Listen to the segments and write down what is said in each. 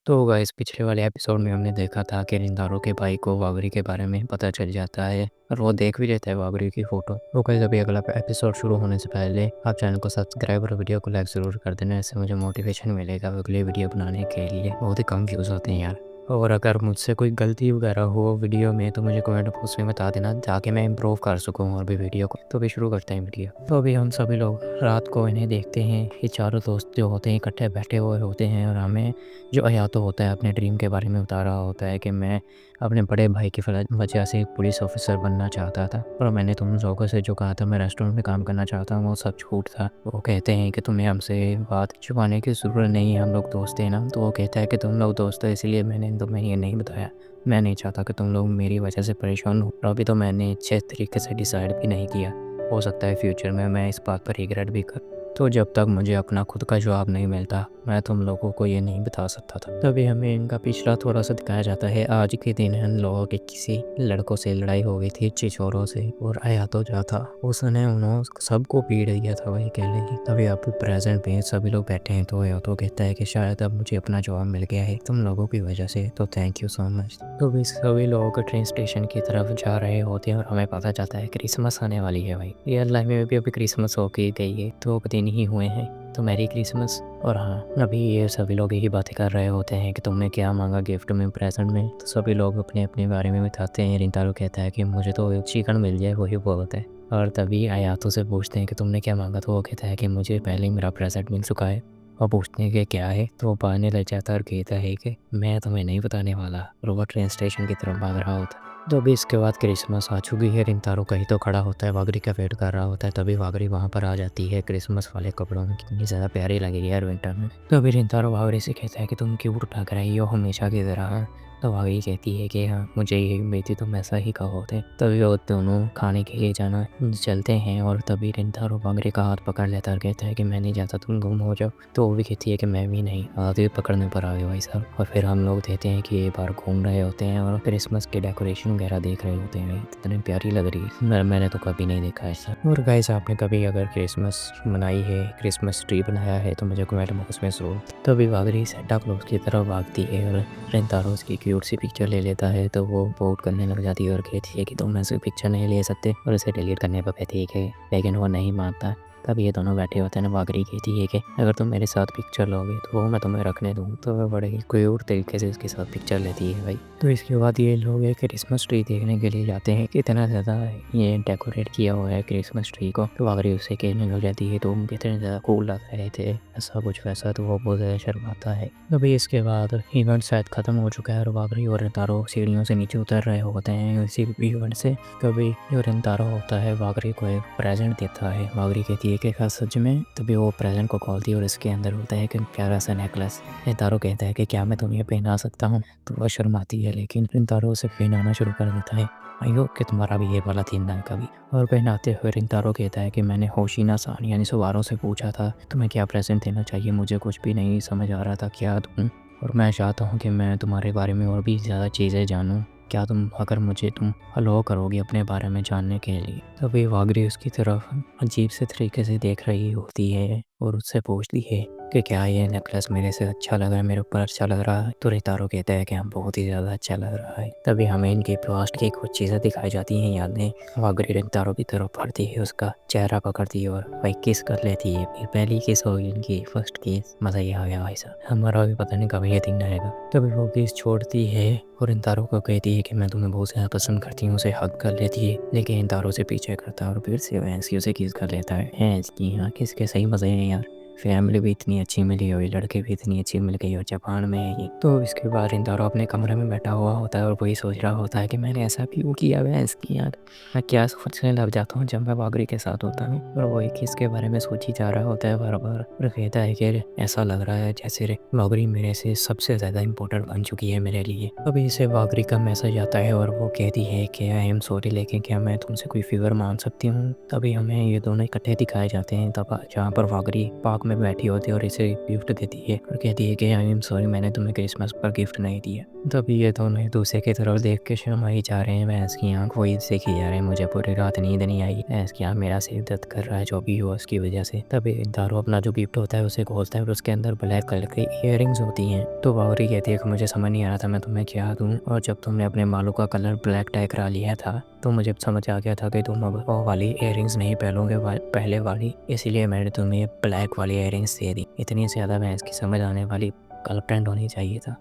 तो गाइस पिछले वाले एपिसोड में हमने देखा था कि रिंदारो के भाई को वागरी के बारे में पता चल जाता है और वो देख भी लेता है वागरी की फ़ोटो। तो गाइस अभी अगला एपिसोड शुरू होने से पहले आप चैनल को सब्सक्राइब और वीडियो को लाइक ज़रूर कर देना। इससे मुझे मोटिवेशन मिलेगा अगले वीडियो बनाने के लिए। बहुत ही कम व्यूज़ होते हैं यार। और अगर मुझसे कोई गलती वगैरह हो वीडियो में तो मुझे कमेंट बॉक्स में बता देना ताकि मैं इम्प्रूव कर सकूँ और भी वीडियो को। तो अभी शुरू करते हैं वीडियो। तो अभी हम सभी लोग रात को इन्हें देखते हैं। ये चारों दोस्त जो होते हैं इकट्ठे बैठे हुए होते हैं और हमें जो अयातो होता है अपने ड्रीम के बारे में बता रहा होता है कि मैं अपने बड़े भाई की वजह से पुलिस ऑफिसर बनना चाहता था और मैंने तुम लोगों से जो कहा था मैं रेस्टोरेंट में काम करना चाहता हूँ वो सब झूठ था। वो कहते हैं कि तुम्हें हमसे बात छुपाने की ज़रूरत नहीं है, हम लोग दोस्त हैं ना। तो वो कहता है कि तुम लोग दोस्त हो इसलिए मैंने तुम्हें ये नहीं बताया। मैं नहीं चाहता कि तुम लोग मेरी वजह से परेशान हो और अभी तो मैंने अच्छे तरीके से डिसाइड भी नहीं किया। हो सकता है फ्यूचर में मैं इस बात पर रिग्रेट भी कर। तो जब तक मुझे अपना खुद का जवाब नहीं मिलता मैं तुम लोगों को ये नहीं बता सकता था। तभी हमें इनका पिछला थोड़ा सा दिखाया जाता है। आज के दिन इन लोगों के किसी लड़कों से लड़ाई हो गई थी चिचोरों से और अयातो जो था उसने उन्होंने सबको पीट दिया था वही कहने की। तभी आप प्रेजेंट में सभी लोग बैठे हैं तो अयातो कहता है कि शायद अब मुझे अपना जवाब मिल गया है तुम लोगों की वजह से, तो थैंक यू सो मच। तो भी सभी लोग ट्रेन स्टेशन की तरफ जा रहे होते हैं और हमें पता चलता है क्रिसमस आने वाली है भाई। रियल लाइफ में भी अभी क्रिसमस हो के गई है, 2 दिन ही हुए हैं, तो मैरी क्रिसमस। और हाँ अभी ये सभी लोग यही बातें कर रहे होते हैं कि तुमने क्या मांगा गिफ्ट में प्रेजेंट में। तो सभी लोग अपने अपने बारे में बताते हैं। रिंतारो कहता है कि मुझे तो चिकन मिल जाए वही बहुत है। और तभी अयातो से पूछते हैं कि तुमने क्या मांगा, तो वो कहता है कि मुझे पहले ही मेरा प्रेजेंट मिल चुका है। और पूछते हैं कि क्या है, तो वो भागने लग जाता है और कहता है कि मैं तुम्हें नहीं बताने वाला। और वो ट्रेन स्टेशन की तरफ भाग रहा होता है। तो अभी इसके बाद क्रिसमस आ चुकी है। रिंतारो कहीं तो खड़ा होता है, वागरी का वेट कर रहा होता है। तभी वागरी वहाँ पर आ जाती है क्रिसमस वाले कपड़ों में। कितनी ज़्यादा प्यारी लगेगी यार विंटर में। तो अभी रिंतारो वागरी से कहता है कि तुम क्यों लग रही हो हमेशा की तरह। तो वागरी कहती है कि हाँ मुझे यही उम्मीद थी, तुम ऐसा ही कहो थे। तभी वो दोनों खाने के लिए जाना चलते हैं और तभी रिंतारो वागरी का हाथ पकड़ लेता है और कहता है कि मैं नहीं चाहता तुम गुम हो जाओ। तो वो भी कहती है कि मैं भी नहीं, हाथ भी पकड़ने पर आ गए भाई साहब। और फिर हम लोग देखते हैं कि ये बार घूम रहे होते हैं और क्रिसमस के डेकोरेशन वगैरह देख रहे होते हैं। इतनी प्यारी लग रही है, मैंने तो कभी नहीं देखा ऐसा। और गाइस आपने कभी अगर क्रिसमस मनाई है, क्रिसमस ट्री बनाया है तो मुझे कमेंट बॉक्स में ज़रूर। तभी वागरी सेंटा क्लॉज की तरफ भागती है और रिंतारो उसकी क्यूट सी पिक्चर ले लेता है। तो वो वोट करने लग जाती है और कहती है कि तुम ऐसे पिक्चर नहीं ले सकते और इसे डिलीट करने पर कहती है कि, लेकिन वो नहीं मानता। तब ये दोनों बैठे होते हैं। वागरी कहती है कि अगर तुम मेरे साथ पिक्चर लोगे तो वो मैं तुम्हें रखने दूँ। तो वह बड़े ही क्यूट तरीके से उसके साथ पिक्चर लेती है भाई। तो इसके बाद ये लोग एक क्रिसमस ट्री देखने के लिए जाते हैं। कितना ज़्यादा ये डेकोरेट किया हुआ है क्रिसमस ट्री को। तो वागरी उससे कहने लग जाती है तुम कितने ज़्यादा कूल लग रहे थे, ऐसा कुछ वैसा। तो वो बहुत ज़्यादा शर्माता है। तभी इसके बाद इवेंट शायद ख़त्म हो चुका है और वागरी और रिंतारो सीढ़ियों से नीचे उतर रहे होते हैं इसी इवेंट से। कभी जो रिंतारो होता है वागरी को एक प्रेजेंट देता है। वागरी कहती है कि क्या सच में। तभी वो प्रेजेंट को खोलती है और इसके अंदर होता है कि प्यारा सा नेकलेस। रिंतारो कहता है कि क्या मैं तुम्हें पहना सकता हूँ। तो वह शर्माती है लेकिन रिंतारो उसे पहनाना शुरू कर देता है। आई होप कि तुम्हारा भी ये वाला दिन ना कभी। और पहनाते हुए रिंतारो कहता है कि मैंने होशिना सान यानी सवारों से पूछा था तुम्हें क्या प्रेजेंट देना चाहिए, मुझे कुछ भी नहीं समझ आ रहा था क्या दूँ। और मैं चाहता हूँ कि मैं तुम्हारे बारे में और भी ज़्यादा चीज़ें जानूँ। क्या तुम तुम अलाउ करोगे अपने बारे में जानने के लिए। तभी वागरी उसकी तरफ अजीब से तरीके से देख रही होती है और उससे पूछती है कि क्या ये नेकलेस मेरे से अच्छा लग रहा है, मेरे ऊपर अच्छा लग रहा है। तो रिंतारो कहता है कि हाँ बहुत ही ज़्यादा अच्छा लग रहा है। तभी हमें इनके पास्ट की कुछ चीज़ें दिखाई जाती हैं यादें। वागरी रिंतारो की तरफ बढ़ती है, उसका चेहरा पकड़ती है और वही किस कर लेती है। फिर पहली किस होगी इनकी, फर्स्ट किस। मज़ा ही आ गया भाई साहब, हमारा भी पता नहीं कब ये दिन आएगा। तभी वो किस छोड़ती है और रिंतारो को कहती है कि मैं तुम्हें बहुत ज़्यादा पसंद करती हूँ। उसे हक कर लेती है लेकिन रिंतारो से पीछे करता है और फिर से वैसे उसे किस कर लेता है। इसकी यहाँ किस के सही मज़े हैं यार। फैमिली भी इतनी अच्छी मिली हुई, लड़के भी इतनी अच्छी मिल गई और जापान में है ये। तो इसके बाद रिंतारो अपने कमरे में बैठा हुआ होता है और वही सोच रहा होता है कि मैंने ऐसा क्यों किया है इसकी यार। मैं क्या सोचने लग जाता हूँ जब मैं वागरी के साथ होता हूँ। और वही किसके बारे में सोची जा रहा होता है बार बार। और कहता है कि ऐसा लग रहा है जैसे वागरी मेरे से सबसे ज़्यादा इम्पोर्टेंट बन चुकी है मेरे लिए। अभी इसे वागरी का मैसेज आता है और वो कहती है कि आई एम सॉरी लेकिन क्या मैं तुमसे कोई फेवर मांग सकती हूँ। तभी हमें ये दोनों इकट्ठे दिखाए जाते हैं तब जहाँ पर वागरी पार्क में बैठी होती है और इसे गिफ्ट देती है और कहती है कि आई एम सॉरी, मैंने तुम्हें क्रिसमस पर गिफ्ट नहीं दिया। तभी ये दोनों एक दूसरे की तरफ देख के शर्माई जा रहे हैं। भैंस की आँख वही देखी जा रहे हैं। मुझे पूरी रात नींद नहीं आई, भैंस की आँख मेरा सिर दर्द कर रहा है जो भी हुआ उसकी वजह से। तभी दारू अपना जो गिफ्ट होता है उसे खोलता है और उसके अंदर ब्लैक कलर की इयररिंग्स होती हैं। तो बावरी कहती है कि मुझे समझ नहीं आ रहा था मैं तुम्हें क्या दूँ, और जब तुमने अपने बालों का कलर ब्लैक टाई करा लिया था तो मुझे समझ आ गया था कि तुम अब वो वाली इयररिंग्स नहीं पहनोगे, पहले वाली, इसीलिए मैंने तुम्हें ब्लैक वाली इयररिंग्स दे दी। इतनी ज़्यादा भैंस की समझ आने वाली गर्लफ्रेंड होनी चाहिए था।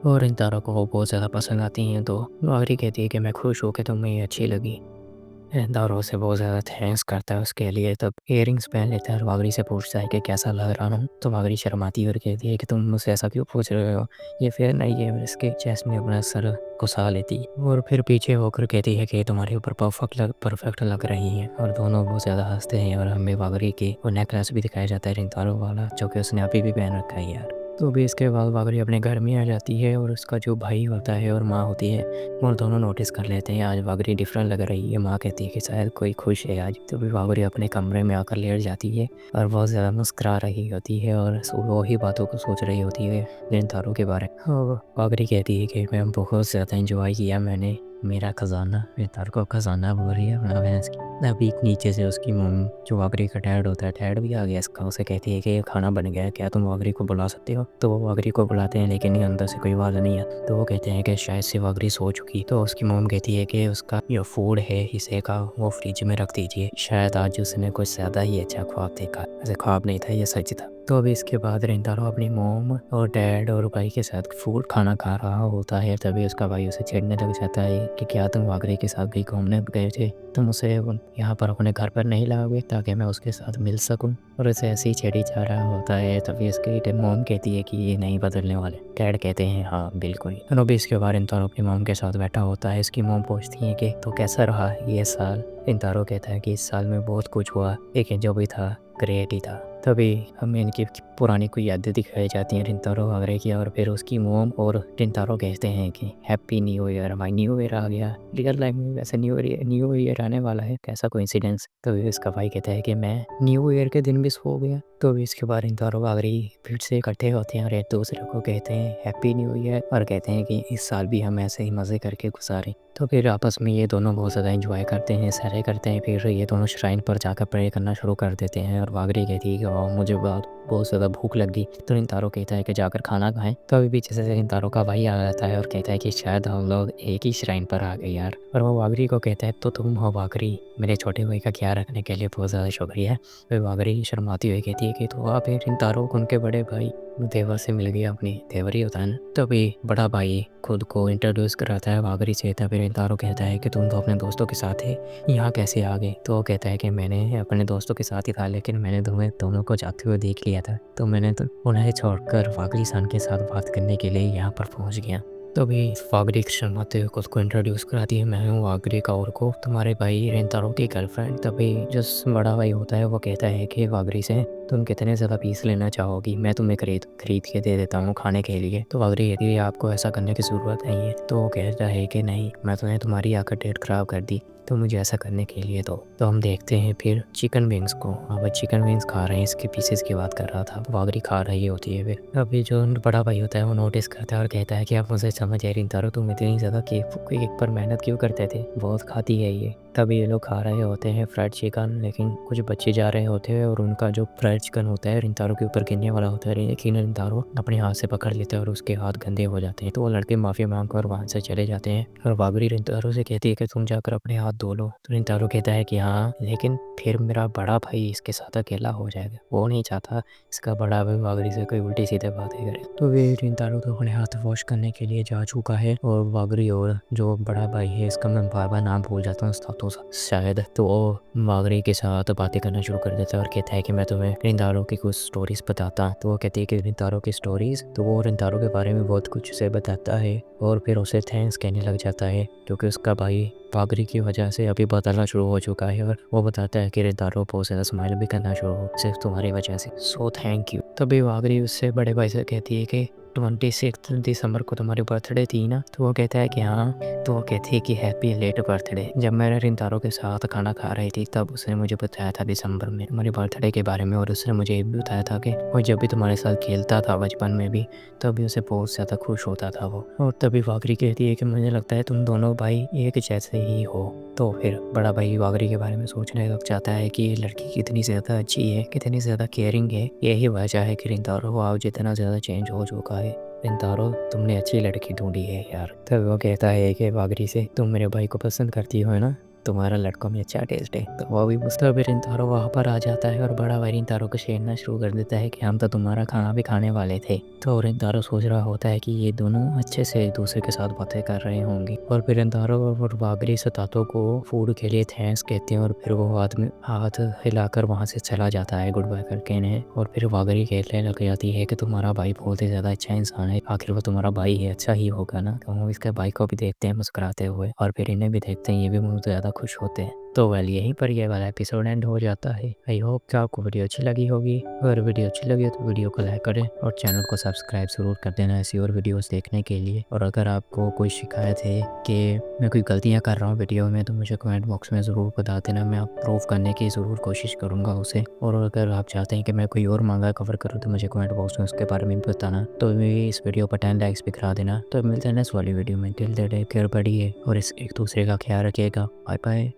और इन तारों को वो बहुत ज़्यादा पसंद आती हैं। तो बावरी कहती है कि मैं खुश हूँ कि तुम्हें ये अच्छी लगी। दारो से बहुत ज़्यादा थैंक्स करता है उसके लिए। तब इयररिंग्स पहन लेता है और वागरी से पूछता है कि कैसा लग रहा हूँ। तो वागरी शर्माती है और कहती है कि तुम मुझसे ऐसा क्यों पूछ रहे हो, ये फेयर नहीं है। इसके चेस्ट में अपना सर घुसा लेती और फिर पीछे होकर कहती है कि तुम्हारे ऊपर परफेक्ट लग रही हैं। और दोनों बहुत ज़्यादा हंसते हैं और हमें वागरी के वो नेकलेस भी दिखाया जाता है रिंतारो वाला, जो कि उसने अभी भी पहन रखा है यार। तो भी इसके बाद वागरी अपने घर में आ जाती है और उसका जो भाई होता है और माँ होती है वो दोनों नोटिस कर लेते हैं आज वागरी डिफरेंट लग रही है। माँ कहती है कि शायद कोई खुश है आज। तो भी वागरी अपने कमरे में आकर लेट जाती है और बहुत ज़्यादा मुस्कुरा रही होती है और वही बातों को सोच रही होती है रिंतारो के बारे में। और वागरी कहती है कि मैं बहुत ज़्यादा इंजॉय किया मैंने मेरा खजाना। रिंतारो को खजाना बोल रही है अपना भैंस की। अभी नीचे से उसकी मम्मी जो वागरी का डैड होता है, डैड भी आ गया इसका, उसे कहती है कि ये खाना बन गया है, क्या तुम वागरी को बुला सकते हो। तो वो वागरी को बुलाते हैं लेकिन अंदर से कोई आवाज़ नहीं है। तो वो कहते हैं कि शायद से वागरी सो चुकी। तो उसकी मॉम कहती है कि उसका जो फूड है हिस्से का वो फ्रिज में रख दीजिए, शायद आज उसने कुछ ज़्यादा ही अच्छा ख्वाब देखा। ऐसे ख्वाब नहीं था, ये सच था। तो अभी इसके बाद रिंतारो अपनी मॉम और डैड और भाई के साथ फूड खाना खा रहा होता है। तभी उसका भाई उसे छेड़ने लग जाता है कि क्या तुम वागरी के साथ भी घूमने गए थे, तुम उसे यहाँ पर अपने घर पर नहीं लाओगे ताकि मैं उसके साथ मिल सकूं। और उसे ऐसे ही छेड़ी जा रहा होता है। तभी इसकी मॉम कहती है कि ये नहीं बदलने वाले। डैड कहते हैं हाँ बिल्कुल। तो भी इसके बाद रिंतारो अपनी मॉम के साथ बैठा होता है। इसकी मॉम पूछती है कि तो कैसा रहा ये साल। रिंतारो कहता है कि इस साल में बहुत कुछ हुआ, लेकिन जो भी था ग्रेट ही था। तभी हमें इनकी पुरानी कोई यादें दिखाई जाती हैं रिंतारो वगैरह की। और फिर उसकी मोम और रिंतारो कहते हैं कि हैप्पी न्यू ईयर। भाई न्यू ईयर आ गया, रियल लाइफ में वैसे न्यू ईयर आने वाला है, कैसा कोइंसिडेंस। तो इसका भाई कहता है कि मैं न्यू ईयर के दिन भी सो गया। तो इसके बाद रिंतारो वगैरह फिर से इकट्ठे होते हैं और एक दूसरे को कहते हैं हैप्पी न्यू ईयर और कहते हैं कि इस साल भी हम ऐसे ही मज़े करके गुजारें। तो फिर आपस में ये दोनों बहुत ज़्यादा एंजॉय करते हैं, सहरे करते हैं। फिर ये दोनों श्राइन पर जाकर प्रे करना शुरू कर देते हैं। और वागरी कहती है कि मुझे बहुत ज़्यादा भूख लग गई। तो रिंतारो कहता है कि जाकर खाना खाएं। तो अभी पीछे से रिंतारो का भाई आ जाता है और कहता है कि शायद हम लोग एक ही श्राइन पर आ गए यार। और वो वागरी को कहता है तो तुम हो वागरी, मेरे छोटे भाई का ख्याल रखने के लिए बहुत ज़्यादा शुक्रिया। फिर वागरी शर्माती हुई कहती है कि तो आप रिंतारो उनके बड़े भाई देवर से मिल गया, अपनी देवर ही होता है ना। तभी बड़ा भाई खुद को इंट्रोड्यूस कराता है वागरी से। तभी रिंतारो कहता है कि तुम तो अपने दोस्तों के साथ है, यहाँ कैसे आ गए। तो वो कहता है कि मैंने अपने दोस्तों के साथ ही था, लेकिन मैंने तुम्हें दोनों को जाते हुए देख लिया था, तो मैंने तो उन्हें छोड़कर वागरी सान के साथ बात करने के लिए यहाँ पर पहुँच गया। तभी वागरी शर्माते हुए खुद को इंट्रोड्यूस कराती है, मैं हूँ वागरी काओर्को, तुम्हारे भाई रिंतारो की गर्लफ्रेंड। तभी जो बड़ा भाई होता है वो कहता है कि वागरी से तुम कितने ज़्यादा पीस लेना चाहोगी, मैं तुम्हें खरीद के दे देता हूँ खाने के लिए। तो वागरी कहती है आपको ऐसा करने की ज़रूरत नहीं है। तो वो कहता है कि नहीं, मैं तुम्हें तुम्हारी आकर डेट ख़राब कर दी, तो मुझे ऐसा करने के लिए दो। तो हम देखते हैं फिर चिकन विंग्स को। अब चिकन विंग्स खा रहे हैं, इसके पीसेस की बात कर रहा था, वागरी खा रही होती है। फिर अभी जो बड़ा भाई होता है वो नोटिस करता है और कहता है कि आप मुझे समझ आ रिंतारो, तुम इतनी ज़्यादा केक पर मेहनत क्यों करते थे, बहुत खाती है ये। तभी ये लोग खा रहे होते हैं फ्राइड चिकन, लेकिन कुछ बच्चे जा रहे होते हैं और उनका जो फ्राइड चिकन होता है रिंतारो के ऊपर गिरने वाला होता है, लेकिन रिंतारो अपने हाथ से पकड़ लेता है और उसके हाथ गंदे हो जाते हैं। तो वो लड़के माफ़ी मांगकर वहाँ से चले जाते हैं और वागरी रिंतारो से कहती है कि तुम जाकर अपने हाथ धो लो। तो रिंतारो कहता है कि हाँ, लेकिन फिर मेरा बड़ा भाई इसके साथ अकेला हो जाएगा, वो नहीं चाहता इसका बड़ा भाई वागरी से कोई उल्टी सीधे बातें करे। तो वे रिंतारो तो अपने हाथ वॉश करने के लिए जा चुका है और वागरी और जो बड़ा भाई है, इसका मैं बार बार नाम भूल जाता हूँ शायद, तो वो वागरी के साथ बातें करना शुरू कर देता है और कहता है कि मैं तुम्हें रिंतारो की कुछ स्टोरीज बताता। तो वो कहती है कि रिंतारो की स्टोरीज, तो वो रिंतारो के बारे में बहुत कुछ उसे बताता है और फिर उसे थैंक्स कहने लग जाता है क्योंकि उसका भाई वागरी की वजह से अभी बदलना शुरू हो चुका है और वो बताता है कि रिंतारो बहुत ज़्यादा स्माइल भी करना शुरू हो सिर्फ तुम्हारी वजह से, सो थैंक यू। तभी वागरी उससे बड़े भाई से कहती है कि 26 दिसंबर को तुम्हारी बर्थडे थी ना? तो वो कहता है कि हाँ। तो वो कहती है कि हैप्पी लेट बर्थडे। जब मैं रिंतारो के साथ खाना खा रही थी तब उसने मुझे बताया था दिसंबर में तुम्हारी बर्थडे के बारे में, और उसने मुझे ये भी बताया था कि वो जब भी तुम्हारे साथ खेलता था बचपन में भी तभी उसे बहुत ज़्यादा खुश होता था वो। और तभी वागरी कहती है कि मुझे लगता है तुम दोनों भाई एक जैसे ही हो। तो फिर बड़ा भाई वागरी के बारे में सोचने लग जाता है कि ये लड़की कितनी ज़्यादा अच्छी है, कितनी ज़्यादा केयरिंग है। यही वजह है कि रिंतारो अब जितना ज़्यादा चेंज हो चुका है। रिंतारो तुमने अच्छी लड़की ढूंढी है यार। तब वो कहता है कि वागरी से तुम मेरे भाई को पसंद करती हो ना, तुम्हारा लड़कों में अच्छा टेस्ट है। तो वो भी मुझसे भी रिंतारो वहाँ पर आ जाता है और बड़ा भाई रिंतारो को छेड़ना शुरू कर देता है कि हम तो तुम्हारा खाना भी खाने वाले थे। तो रिंतारो सोच रहा होता है कि ये दोनों अच्छे से एक दूसरे के साथ बातें कर रहे होंगे। और फिर रिंतारो और वागरी सतातो को फूड के लिए थैंक्स कहते हैं और फिर वो आदमी हाथ हिलाकर वहाँ से चला जाता है गुड बाय करके इन्हें। और फिर वागरी कहने लग जाती है कि तुम्हारा भाई बहुत ही ज़्यादा अच्छा इंसान है, आखिर वो तुम्हारा भाई है, अच्छा ही होगा ना। तो हम इसके भाई को भी देखते हैं मुस्कुराते हुए और फिर इन्हें भी देखते हैं, ये भी बहुत ज़्यादा खुश होते हैं। तो वेल यहीं पर ये वाला एपिसोड एंड हो जाता है। आई होप कि आपको वीडियो अच्छी लगी होगी। अगर वीडियो अच्छी लगी हो तो वीडियो को लाइक करें और चैनल को सब्सक्राइब ज़रूर कर देना ऐसी और वीडियोस देखने के लिए। और अगर आपको कोई शिकायत है कि मैं कोई गलतियाँ कर रहा हूँ वीडियो में तो मुझे कमेंट बॉक्स में ज़रूर बता देना, मैं प्रूव करने की ज़रूर कोशिश करूँगा उसे। और अगर आप चाहते हैं कि मैं कोई और मांगा कवर करूँ तो मुझे कमेंट बॉक्स में उसके बारे में भी बताना। तो भी इस वीडियो पर 10 लाइक्स भी करा देना। तो मिलते हैं नेक्स्ट वाली वीडियो में। टिल दैट टेक केयर, बढ़िए और इस एक दूसरे का ख्याल रखिएगा। Bye bye.